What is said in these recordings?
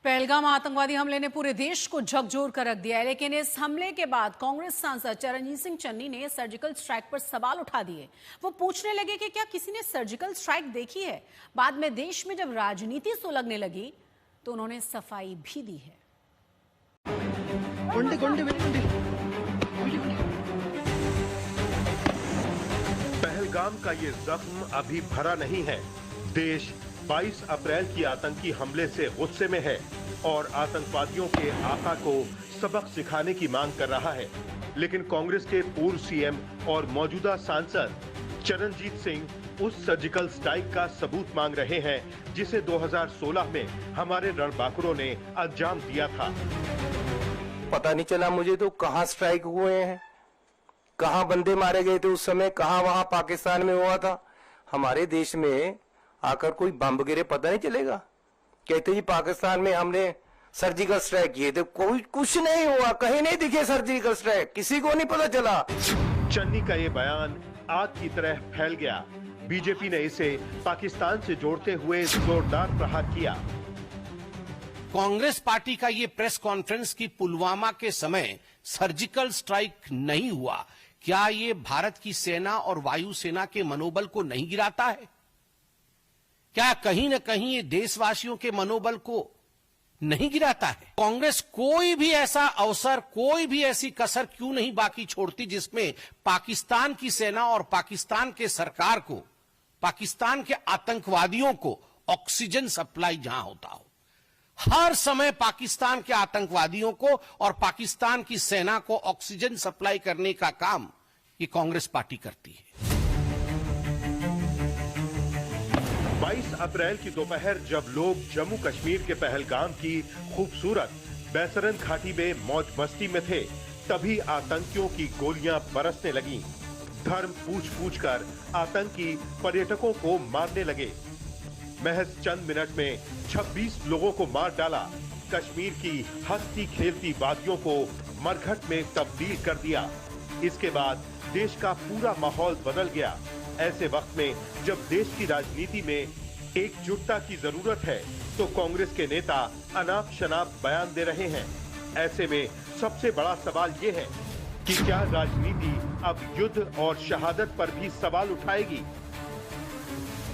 पहलगाम आतंकवादी हमले ने पूरे देश को झकझोर कर रख दिया है, लेकिन इस हमले के बाद कांग्रेस सांसद चरणजीत सिंह चन्नी ने सर्जिकल स्ट्राइक पर सवाल उठा दिए। वो पूछने लगे कि क्या किसी ने सर्जिकल स्ट्राइक देखी है। बाद में देश में जब राजनीति सुलगने लगी तो उन्होंने सफाई भी दी है। पहलगाम का ये जख्म अभी भरा नहीं है। देश 22 अप्रैल की आतंकी हमले से गुस्से में है और आतंकवादियों के आका को सबक सिखाने की मांग कर रहा है। लेकिन कांग्रेस के पूर्व सीएम और मौजूदा सांसद चरणजीत सिंह उस सर्जिकल स्ट्राइक का सबूत मांग रहे हैं जिसे 2016 में हमारे रणबांकुरों ने अंजाम दिया था। पता नहीं चला मुझे तो कहां स्ट्राइक हुए हैं, कहां बंदे मारे गए थे उस समय, कहां वहां पाकिस्तान में हुआ था। हमारे देश में आकर कोई बम गिरे पता नहीं चलेगा। कहते जी पाकिस्तान में हमने सर्जिकल स्ट्राइक किए थे, कोई कुछ नहीं हुआ, कहीं नहीं दिखे सर्जिकल स्ट्राइक, किसी को नहीं पता चला। चन्नी का ये बयान आग की तरह फैल गया। बीजेपी ने इसे पाकिस्तान से जोड़ते हुए जोरदार प्रहार किया। कांग्रेस पार्टी का ये प्रेस कॉन्फ्रेंस की पुलवामा के समय सर्जिकल स्ट्राइक नहीं हुआ, क्या ये भारत की सेना और वायुसेना के मनोबल को नहीं गिराता है? क्या कहीं न कहीं ये देशवासियों के मनोबल को नहीं गिराता है? कांग्रेस कोई भी ऐसा अवसर, कोई भी ऐसी कसर क्यों नहीं बाकी छोड़ती जिसमें पाकिस्तान की सेना और पाकिस्तान के सरकार को, पाकिस्तान के आतंकवादियों को ऑक्सीजन सप्लाई जहां होता हो। हर समय पाकिस्तान के आतंकवादियों को और पाकिस्तान की सेना को ऑक्सीजन सप्लाई करने का काम ये कांग्रेस पार्टी करती है। 22 अप्रैल की दोपहर जब लोग जम्मू कश्मीर के पहलगाम की खूबसूरत बैसरन घाटी में मौज मस्ती में थे, तभी आतंकियों की गोलियां बरसने लगीं। धर्म पूछ कर आतंकी पर्यटकों को मारने लगे। महज चंद मिनट में 26 लोगों को मार डाला। कश्मीर की हंसती खेलती वादियों को मरघट में तब्दील कर दिया। इसके बाद देश का पूरा माहौल बदल गया। ऐसे वक्त में जब देश की राजनीति में एकजुटता की जरूरत है तो कांग्रेस के नेता अनाप शनाप बयान दे रहे हैं। ऐसे में सबसे बड़ा सवाल ये है कि क्या राजनीति अब युद्ध और शहादत पर भी सवाल उठाएगी?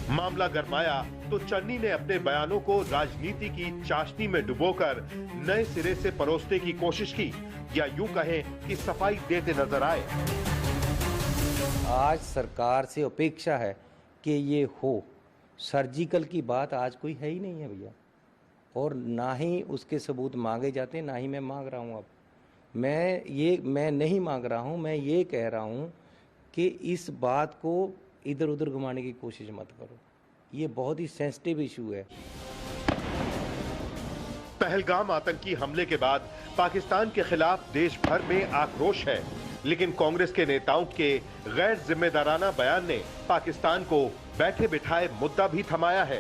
मामला गरमाया तो चन्नी ने अपने बयानों को राजनीति की चाशनी में डुबोकर नए सिरे से परोसने की कोशिश की, या यूं कहें कि सफाई देते नजर आए। आज सरकार से अपेक्षा है कि ये हो। सर्जिकल की बात आज कोई है ही नहीं है भैया, और ना ही उसके सबूत मांगे जाते, ना ही मैं मांग रहा हूँ। अब मैं नहीं मांग रहा हूँ, मैं ये कह रहा हूँ कि इस बात को इधर उधर घुमाने की कोशिश मत करो। ये बहुत ही सेंसिटिव इशू है। पहलगाम आतंकी हमले के बाद पाकिस्तान के खिलाफ देश भर में आक्रोश है, लेकिन कांग्रेस के नेताओं के गैर जिम्मेदाराना बयान ने पाकिस्तान को बैठे बिठाए मुद्दा भी थमाया है।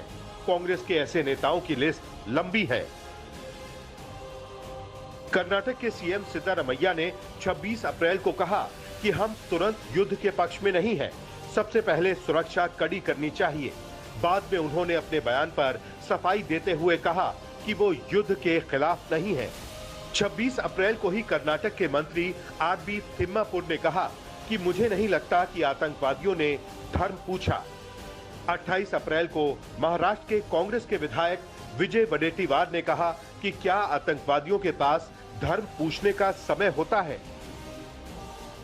कांग्रेस के ऐसे नेताओं की लिस्ट लंबी है। कर्नाटक के सीएम सिद्धारमैया ने 26 अप्रैल को कहा कि हम तुरंत युद्ध के पक्ष में नहीं हैं। सबसे पहले सुरक्षा कड़ी करनी चाहिए। बाद में उन्होंने अपने बयान पर सफाई देते हुए कहा कि वो युद्ध के खिलाफ नहीं है। 26 अप्रैल को ही कर्नाटक के मंत्री आर.बी. तिम्मापुर ने कहा कि मुझे नहीं लगता कि आतंकवादियों ने धर्म पूछा। 28 अप्रैल को महाराष्ट्र के कांग्रेस के विधायक विजय वडेट्टीवार ने कहा कि क्या आतंकवादियों के पास धर्म पूछने का समय होता है?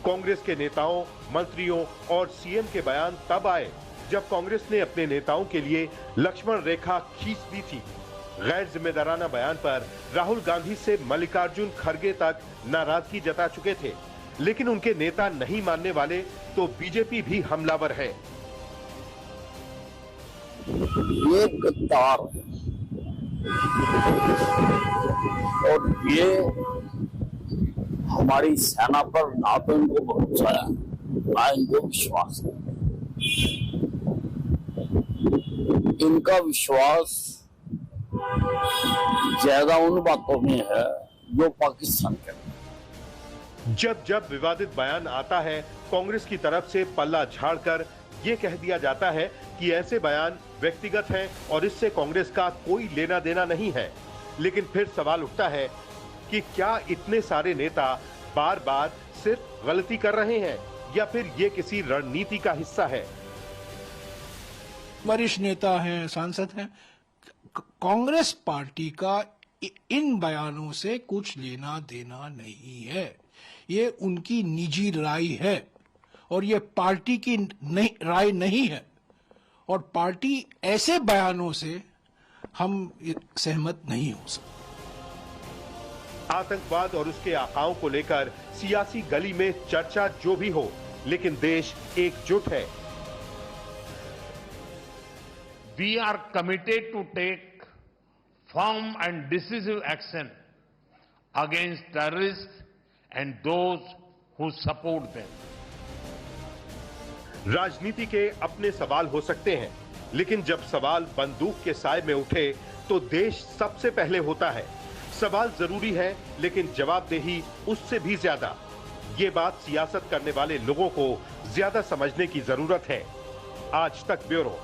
कांग्रेस के नेताओं, मंत्रियों और सीएम के बयान तब आए जब कांग्रेस ने अपने नेताओं के लिए लक्ष्मण रेखा खींच दी थी। गैर जिम्मेदाराना बयान पर राहुल गांधी से मल्लिकार्जुन खड़गे तक नाराजगी जता चुके थे, लेकिन उनके नेता नहीं मानने वाले तो बीजेपी भी हमलावर है। ये गद्दार है और ये हमारी सेना पर ना तो इनको भरोसा है, ना इनको विश्वास है। इनका विश्वास ज्यादा उन बातों में है जो पाकिस्तान के। जब जब विवादित बयान आता है, कांग्रेस की तरफ से पल्ला झाड़कर ये कह दिया जाता है कि ऐसे बयान व्यक्तिगत हैं और इससे कांग्रेस का कोई लेना देना नहीं है। लेकिन फिर सवाल उठता है कि क्या इतने सारे नेता बार बार सिर्फ गलती कर रहे हैं या फिर ये किसी रणनीति का हिस्सा है? वरिष्ठ नेता हैं, सांसद हैं, कांग्रेस पार्टी का इन बयानों से कुछ लेना देना नहीं है। ये उनकी निजी राय है और ये पार्टी की राय नहीं है, और पार्टी ऐसे बयानों से हम सहमत नहीं हो सकते। आतंकवाद और उसके आकाओं को लेकर सियासी गली में चर्चा जो भी हो, लेकिन देश एकजुट है। We are committed to take firm and decisive action against terrorists and those who support them. राजनीति के अपने सवाल हो सकते हैं, लेकिन जब सवाल बंदूक के साए में उठे तो देश सबसे पहले होता है। सवाल जरूरी है, लेकिन जवाबदेही उससे भी ज्यादा। ये बात सियासत करने वाले लोगों को ज्यादा समझने की जरूरत है। आज तक ब्यूरो।